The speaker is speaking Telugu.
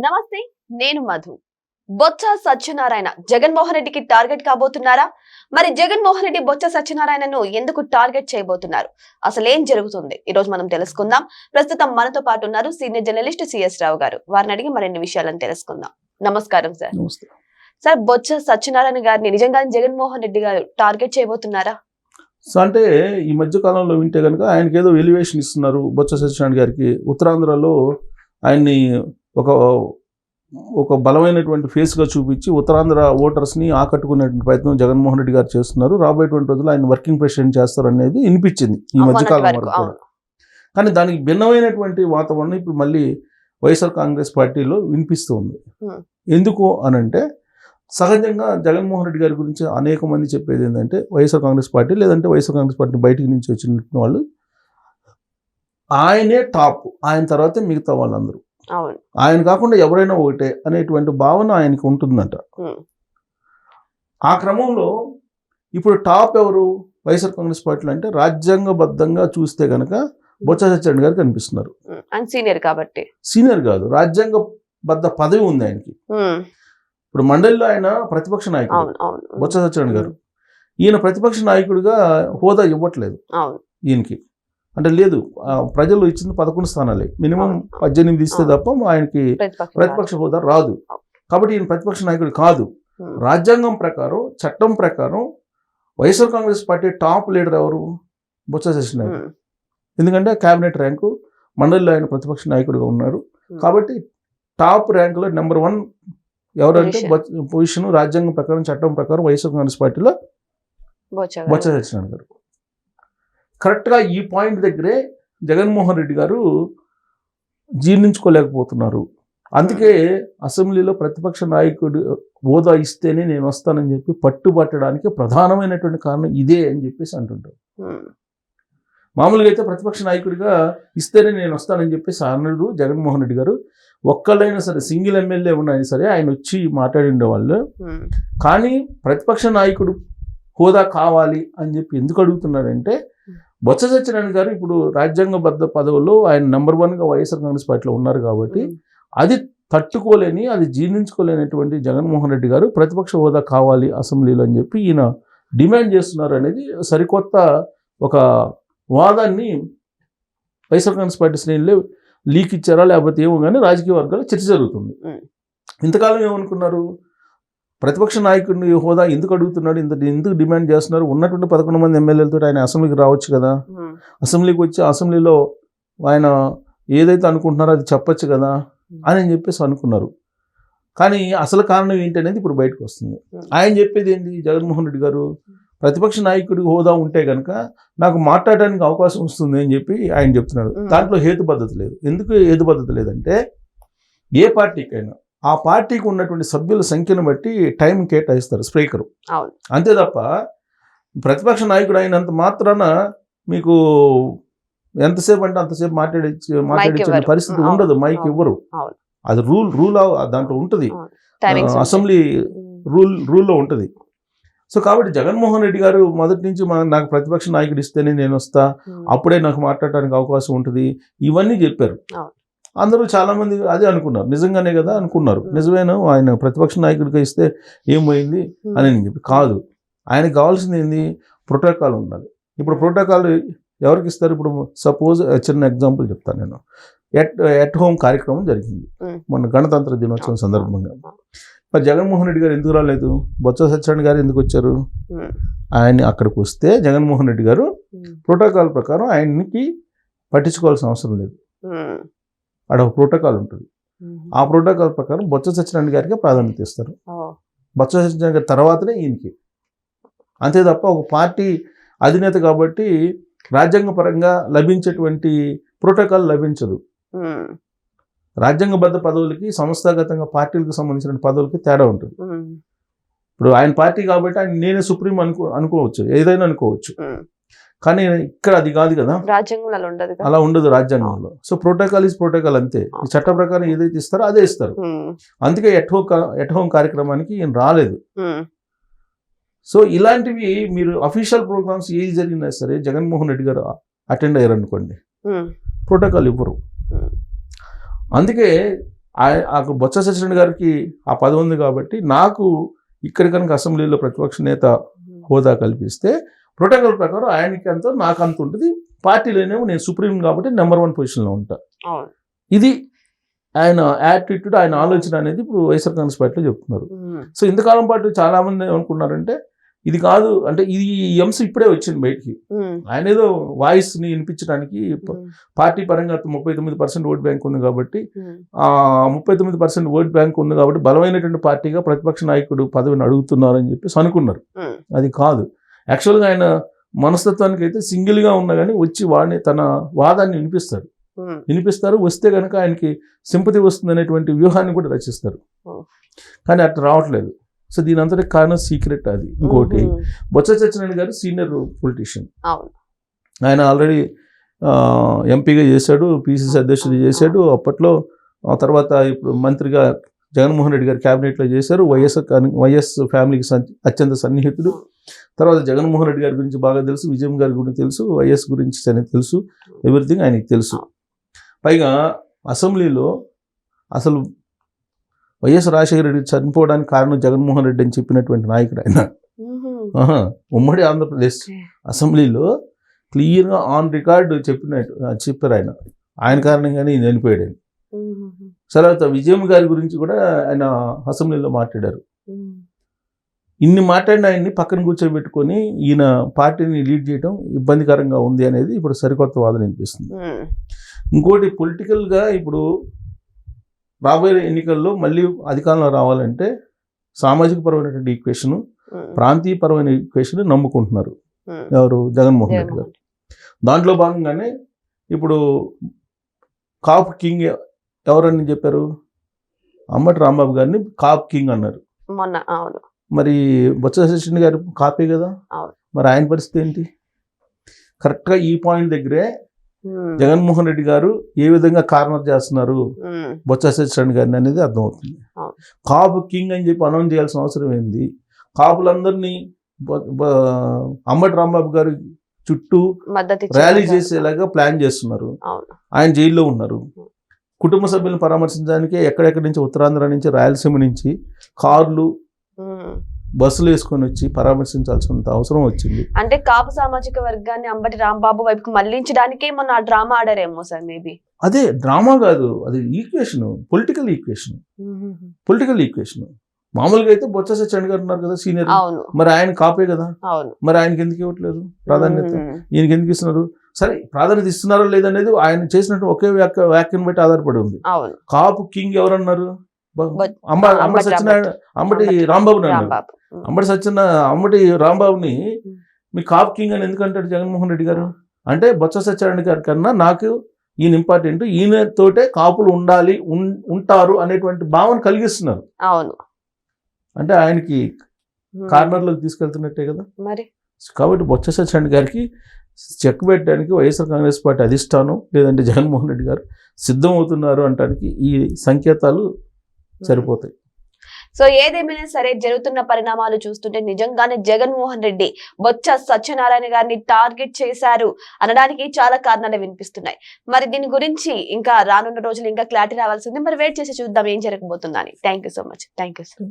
నమస్తే, నేను మధు. బొత్స సత్యనారాయణ జగన్మోహన్ రెడ్డికి టార్గెట్ కాబోతున్నారా? మరి జగన్మోహన్ రెడ్డి బొత్స సత్యనారాయణను ఎందుకు టార్గెట్ చేయబోతున్నారు? అసలు ఏం జరుగుతుంది ఈ రోజు మనం తెలుసుకుందాం. ప్రస్తుతం మనతో పాటు ఉన్నారు సీనియర్ జర్నలిస్ట్ సిఎస్ రావు గారు. వారిని అడిగి మరిన్ని విషయాలను తెలుసుకుందాం. నమస్కారం సార్. సార్, బొత్స సత్యనారాయణ గారిని నిజంగా జగన్మోహన్ రెడ్డి గారు టార్గెట్ చేయబోతున్నారా? సో అంటే ఈ మధ్య కాలంలో వింటే కనుక ఆయనకి ఏదో ఎలివేషన్ ఇస్తున్నారు. బొత్స సత్యనారాయణ గారికి ఉత్తరాంధ్రలో ఆయన్ని ఒక బలమైనటువంటి ఫేస్గా చూపించి ఉత్తరాంధ్ర ఓటర్స్ని ఆకట్టుకునేటువంటి ప్రయత్నం జగన్మోహన్ రెడ్డి గారు చేస్తున్నారు. రాబోయేటువంటి రోజుల్లో ఆయన వర్కింగ్ ప్రెసిడెంట్ చేస్తారు అనేది వినిపించింది ఈ మధ్యకాలం వరకు కూడా. కానీ దానికి భిన్నమైనటువంటి వాతావరణం ఇప్పుడు మళ్ళీ వైఎస్ఆర్ కాంగ్రెస్ పార్టీలో వినిపిస్తుంది. ఎందుకు అనంటే సహజంగా జగన్మోహన్ రెడ్డి గారి గురించి అనేక మంది చెప్పేది ఏంటంటే వైఎస్ఆర్ కాంగ్రెస్ పార్టీ లేదంటే వైఎస్ఆర్ కాంగ్రెస్ పార్టీ బయటికి నుంచి వచ్చిన వాళ్ళు ఆయనే టాప్, ఆయన తర్వాతే మిగతా వాళ్ళందరూ, ఆయన కాకుండా ఎవరైనా ఒకటే అనేటువంటి భావన ఆయనకి ఉంటుందంట. ఆ క్రమంలో ఇప్పుడు టాప్ ఎవరు వైఎస్ఆర్ కాంగ్రెస్ పార్టీలో అంటే రాజ్యాంగబద్ధంగా చూస్తే కనుక బొత్స సత్యనారాయణ గారు కనిపిస్తున్నారు. సీనియర్ కాబట్టి, సీనియర్ కాదు, రాజ్యాంగబద్ధ పదవి ఉంది ఆయనకి. ఇప్పుడు మండలిలో ఆయన ప్రతిపక్ష నాయకుడు బొత్స సత్యనారాయణ గారు. ఈయన ప్రతిపక్ష నాయకుడిగా హోదా ఇవ్వట్లేదు ఈయనకి. అంటే లేదు, ప్రజలు ఇచ్చింది 11 స్థానాలే, మినిమం 18 ఇస్తే తప్ప ఆయనకి ప్రతిపక్ష హోదా రాదు. కాబట్టి ఈయన ప్రతిపక్ష నాయకుడు కాదు. రాజ్యాంగం ప్రకారం, చట్టం ప్రకారం YSR Congress party top leader ఎవరు? బొత్స సత్యనారాయణ. ఎందుకంటే క్యాబినెట్ ర్యాంకు మండలిలో ఆయన ప్రతిపక్ష నాయకుడిగా ఉన్నారు. కాబట్టి టాప్ ర్యాంకులో నెంబర్ 1 ఎవరంటే పొజిషన్ రాజ్యాంగం ప్రకారం, చట్టం ప్రకారం వైఎస్ఆర్ కాంగ్రెస్ పార్టీలో బొత్స సత్యనారాయణ గారు. కరెక్ట్గా ఈ పాయింట్ దగ్గరే జగన్మోహన్ రెడ్డి గారు జీర్ణించుకోలేకపోతున్నారు. అందుకే అసెంబ్లీలో ప్రతిపక్ష నాయకుడు హోదా ఇస్తేనే నేను వస్తానని చెప్పి పట్టుబట్టడానికి ప్రధానమైనటువంటి కారణం ఇదే అని చెప్పేసి అంటుంటారు. మామూలుగా అయితే ప్రతిపక్ష నాయకుడిగా ఇస్తేనే నేను వస్తానని చెప్పేసి అన్నాడు జగన్మోహన్ రెడ్డి గారు. ఒక్కళ్ళైనా సరే, సింగిల్ ఎమ్మెల్యే ఉన్నాయని సరే ఆయన వచ్చి మాట్లాడిండే వాళ్ళు. కానీ ప్రతిపక్ష నాయకుడు హోదా కావాలి అని చెప్పి ఎందుకు అడుగుతున్నారంటే బొత్స సత్యనారాయణ గారు ఇప్పుడు రాజ్యాంగబద్ధ పదవుల్లో ఆయన నెంబర్ 1గా వైఎస్ఆర్ కాంగ్రెస్ పార్టీలో ఉన్నారు. కాబట్టి అది తట్టుకోలేని, అది జీర్ణించుకోలేనటువంటి జగన్మోహన్ రెడ్డి గారు ప్రతిపక్ష హోదా కావాలి అసెంబ్లీలో అని చెప్పి ఈయన డిమాండ్ చేస్తున్నారు అనేది సరికొత్త ఒక వాదాన్ని వైఎస్ఆర్ కాంగ్రెస్ పార్టీ శ్రేణులే లీక్ ఇచ్చారా లేకపోతే ఏమో కానీ రాజకీయ వర్గాల్లో చర్చ జరుగుతుంది. ఇంతకాలం ఏమనుకున్నారు, ప్రతిపక్ష నాయకుడిని హోదా ఎందుకు అడుగుతున్నాడు, ఎందుకు డిమాండ్ చేస్తున్నారు, ఉన్నటువంటి 11 మంది ఎమ్మెల్యేలతో ఆయన అసెంబ్లీకి రావచ్చు కదా, అసెంబ్లీకి వచ్చి అసెంబ్లీలో ఆయన ఏదైతే అనుకుంటున్నారో అది చెప్పచ్చు కదా అని చెప్పేసి అనుకున్నారు. కానీ అసలు కారణం ఏంటి అనేది ఇప్పుడు బయటకు వస్తుంది. ఆయన చెప్పేది ఏంటి, జగన్మోహన్ రెడ్డి గారు ప్రతిపక్ష నాయకుడి హోదా ఉంటే కనుక నాకు మాట్లాడడానికి అవకాశం వస్తుంది అని చెప్పి ఆయన చెప్తున్నాడు. దాంట్లో హేతుబద్ధత లేదు. ఎందుకు హేతుబద్ధత లేదంటే ఏ పార్టీకైనా ఆ పార్టీకి ఉన్నటువంటి సభ్యుల సంఖ్యను బట్టి టైం కేటాయిస్తారు స్పీకరు. అంతే తప్ప ప్రతిపక్ష నాయకుడు అయినంత మాత్రాన మీకు ఎంతసేపు అంటే అంతసేపు మాట్లాడించే పరిస్థితి ఉండదు. మైక్ ఇవ్వరు. అది రూల్ దాంట్లో ఉంటుంది, అసెంబ్లీ రూల్లో ఉంటుంది. సో కాబట్టి జగన్మోహన్ రెడ్డి గారు మొదటి నుంచి నాకు ప్రతిపక్ష నాయకుడు ఇస్తేనే నేను వస్తా, అప్పుడే నాకు మాట్లాడటానికి అవకాశం ఉంటుంది, ఇవన్నీ చెప్పారు. అందరూ చాలామంది అదే అనుకున్నారు. నిజంగానే కదా అనుకున్నారు, నిజమేనా ఆయన ప్రతిపక్ష నాయకుడిగా ఇస్తే ఏమైంది అని చెప్పి. కాదు, ఆయనకు కావాల్సింది ఏంది, ప్రోటోకాల్ ఉండాలి. ఇప్పుడు ప్రోటోకాల్ ఎవరికి ఇస్తారు? ఇప్పుడు సపోజ్ చిన్న ఎగ్జాంపుల్ చెప్తాను నేను. ఎట్ హోమ్ కార్యక్రమం జరిగింది మొన్న గణతంత్ర దినోత్సవం సందర్భంగా. మరి జగన్మోహన్ రెడ్డి గారు ఎందుకు రాలేదు, బొత్స సత్యనారాయణ గారు ఎందుకు వచ్చారు? ఆయన అక్కడికి వస్తే జగన్మోహన్ రెడ్డి గారు ప్రోటోకాల్ ప్రకారం ఆయనకి పట్టించుకోవాల్సిన అవసరం లేదు. అక్కడ ఒక ప్రోటోకాల్ ఉంటుంది. ఆ ప్రోటోకాల్ ప్రకారం బొత్స సత్యనారాయణ గారికి ప్రాధాన్యత ఇస్తారు. బొత్స సత్యనారాయణ గారి తర్వాతనే ఈయనకి. అంతే తప్ప ఒక పార్టీ అధినేత కాబట్టి రాజ్యాంగపరంగా లభించేటువంటి ప్రోటోకాల్ లభించదు. రాజ్యాంగబద్ధ పదవులకి, సంస్థాగతంగా పార్టీలకు సంబంధించిన పదవులకి తేడా ఉంటుంది. ఇప్పుడు ఆయన పార్టీ కాబట్టి ఆయన నేనే సుప్రీం అనుకోవచ్చు, ఏదైనా అనుకోవచ్చు. కానీ ఇక్కడ అది కాదు కదా, అలా ఉండదు రాజ్యాంగంలో. సో ప్రోటోకాల్ ఈజ్ ప్రోటోకాల్ అంతే. చట్ట ప్రకారం ఏదైతే ఇస్తారో అదే ఇస్తారు. అందుకే ఎట్ హోమ్ కార్యక్రమానికి ఈయన రాలేదు. సో ఇలాంటివి మీరు అఫీషియల్ ప్రోగ్రామ్స్ ఏది జరిగినా సరే జగన్మోహన్ రెడ్డి గారు అటెండ్ అయ్యారు అనుకోండి, ప్రోటోకాల్ ఇవ్వరు. అందుకే అక్కడ బొత్స సత్యనారాయణ గారికి ఆ పదవి ఉంది కాబట్టి నాకు ఇక్కడ కనుక అసెంబ్లీలో ప్రతిపక్ష నేత హోదా కల్పిస్తే ప్రోటోకాల్ ప్రకారం ఆయనకి అంత నాకు అంత ఉంటుంది, పార్టీలోనేమో నేను సుప్రీం కాబట్టి నెంబర్ 1 పొజిషన్లో ఉంటా. ఇది ఆయన యాటిట్యూడ్, ఆయన ఆలోచన అనేది ఇప్పుడు వైఎస్ఆర్ కాంగ్రెస్ పార్టీలో చెప్తున్నారు. సో ఇంతకాలం పాటు చాలా మంది ఏమనుకున్నారంటే ఇది కాదు, అంటే ఇది ఈ అంశం ఇప్పుడే వచ్చింది బయటికి. ఆయన ఏదో వాయిస్ ని వినిపించడానికి పార్టీ పరంగా 39% ఓట్ బ్యాంక్ ఉంది కాబట్టి, ఆ 39% ఓట్ బ్యాంక్ ఉంది కాబట్టి బలమైనటువంటి పార్టీగా ప్రతిపక్ష నాయకుడు పదవిని అడుగుతున్నారని చెప్పేసి అనుకున్నారు. అది కాదు. యాక్చువల్గా ఆయన మనస్తత్వానికి అయితే సింగిల్ గా ఉన్నా కానీ వచ్చి వాడిని తన వాదాన్ని వినిపిస్తారు. వస్తే కనుక ఆయనకి సింపతి వస్తుంది అనేటువంటి వ్యూహాన్ని కూడా రచిస్తారు. కానీ అట్లా రావట్లేదు. సో దీని అంతటి కారణం సీక్రెట్ అది. ఇంకోటి, బొత్స సత్యనారాయణ గారు సీనియర్ పొలిటీషియన్. ఆయన ఆల్రెడీ ఎంపీగా చేశాడు, పిసిసి అధ్యక్షుడు చేశాడు అప్పట్లో. ఆ తర్వాత ఇప్పుడు మంత్రిగా జగన్మోహన్ రెడ్డి గారు క్యాబినెట్లో చేశారు. వైఎస్ ఫ్యామిలీకి అత్యంత సన్నిహితుడు. తర్వాత జగన్మోహన్ రెడ్డి గారి గురించి బాగా తెలుసు, విజయం గారి గురించి తెలుసు, వైఎస్ గురించి తెలుసు, ఎవ్రీథింగ్ ఆయనకి తెలుసు. పైగా అసెంబ్లీలో అసలు వైఎస్ రాజశేఖర రెడ్డి చనిపోవడానికి కారణం జగన్మోహన్ రెడ్డి అని చెప్పినటువంటి నాయకుడు ఆయన. ఉమ్మడి ఆంధ్రప్రదేశ్ అసెంబ్లీలో క్లియర్గా ఆన్ రికార్డ్ చెప్పారు ఆయన కారణంగానే ఈయన చనిపోయాడు. తర్వాత విజయం గారి గురించి కూడా ఆయన అసెంబ్లీలో మాట్లాడారు. ఇన్ని మాట్లాడిన ఆయన్ని పక్కన కూర్చోబెట్టుకొని ఈయన పార్టీని లీడ్ చేయడం ఇబ్బందికరంగా ఉంది అనేది ఇప్పుడు సరికొత్త వాదన వినిపిస్తుంది. ఇంకోటి, పొలిటికల్గా ఇప్పుడు రాబోయే ఎన్నికల్లో మళ్ళీ అధికారంలో రావాలంటే సామాజిక పరమైనటువంటి ఈక్వేషన్, ప్రాంతీయ పరమైన ఈక్వేషన్ నమ్ముకుంటున్నారు ఎవరు? జగన్మోహన్ రెడ్డి గారు. దాంట్లో భాగంగానే ఇప్పుడు కాప్ కింగ్ ఎవరని చెప్పారు? అంబటి రాంబాబు గారిని కాప్ కింగ్ అన్నారు మొన్న. మరి బొత్స సత్యనారాయణ గారు కాపీ కదా, మరి ఆయన పరిస్థితి ఏంటి? కరెక్ట్గా ఈ పాయింట్ దగ్గరే జగన్మోహన్ రెడ్డి గారు ఏ విధంగా కార్నర్ చేస్తున్నారు బొత్స సత్యనారాయణ గారిని అనేది అర్థమవుతుంది. కాపు కింగ్ అని చెప్పి అనౌన్స్ చేయాల్సిన అవసరం ఏంది? కాపులందరినీ అంబటి రాంబాబు గారి చుట్టూ ర్యాలీ చేసేలాగా ప్లాన్ చేస్తున్నారు. ఆయన జైల్లో ఉన్నారు. కుటుంబ సభ్యులను పరామర్శించడానికి ఎక్కడెక్కడి నుంచి, ఉత్తరాంధ్ర నుంచి, రాయలసీమ నుంచి కార్లు బస్సులు వేసుకొని వచ్చి పరామర్శించాల్సినంత అవసరం వచ్చింది. అంటే కాపు సామాజిక వర్గాన్ని అంబటి రాంబాబు వైపుకి మళ్లించడానికే మొన్న డ్రామా ఆడారేమో సార్. మేబీ అదే డ్రామా కాదు, అది ఈక్వేషన్, పొలిటికల్ ఈక్వేషన్. మామూలుగా అయితే బొత్స సత్యనారాయణ గారు ఉన్నారు కదా సీనియర్, మరి ఆయన కాపే కదా, మరి ఆయనకి ఎందుకు ఇవ్వట్లేదు ప్రాధాన్యత? ఈయనకి ఎందుకు ఇస్తున్నారు? సరే, ప్రాధాన్యత ఇస్తున్నారో లేదనేది ఆయన చేసినట్టు ఒకే వ్యాఖ్యను బట్టి ఆధారపడి ఉంది. కాపు కింగ్ ఎవరన్నారు? అంబటి రాంబాబుని అన్నారు. అంబటి రాంబాబుని మీ కాపు కింగ్ అని ఎందుకంటాడు జగన్మోహన్ రెడ్డి గారు? అంటే బొత్స సత్యనారాయణ గారి కన్నా నాకు ఈయన ఇంపార్టెంట్, ఈయనతోటే కాపులు ఉంటారు అనేటువంటి భావన కలిగిస్తున్నారు. అంటే ఆయనకి కార్నర్లోకి తీసుకెళ్తున్నట్టే కదా మరి. కాబట్టి బొత్స సత్యనారాయణ గారికి చెక్ పెట్టడానికి వైఎస్ఆర్ కాంగ్రెస్ పార్టీ అధిష్టానం లేదంటే జగన్మోహన్ రెడ్డి గారు సిద్ధం అవుతున్నారు అనడానికి ఈ సంకేతాలు సరిపోతాయి. సో ఏదేమైనా సరే, జరుగుతున్న పరిణామాలు చూస్తుంటే నిజంగానే జగన్మోహన్ రెడ్డి బొత్స సత్యనారాయణ గారిని టార్గెట్ చేశారు అనడానికి చాలా కారణాలు వినిపిస్తున్నాయి. మరి దీని గురించి ఇంకా రానున్న రోజులు ఇంకా క్లారిటీ రావాల్సింది. మరి వెయిట్ చేసి చూద్దాం ఏం జరగబోతుందని. Thank you so much. Thank you sir.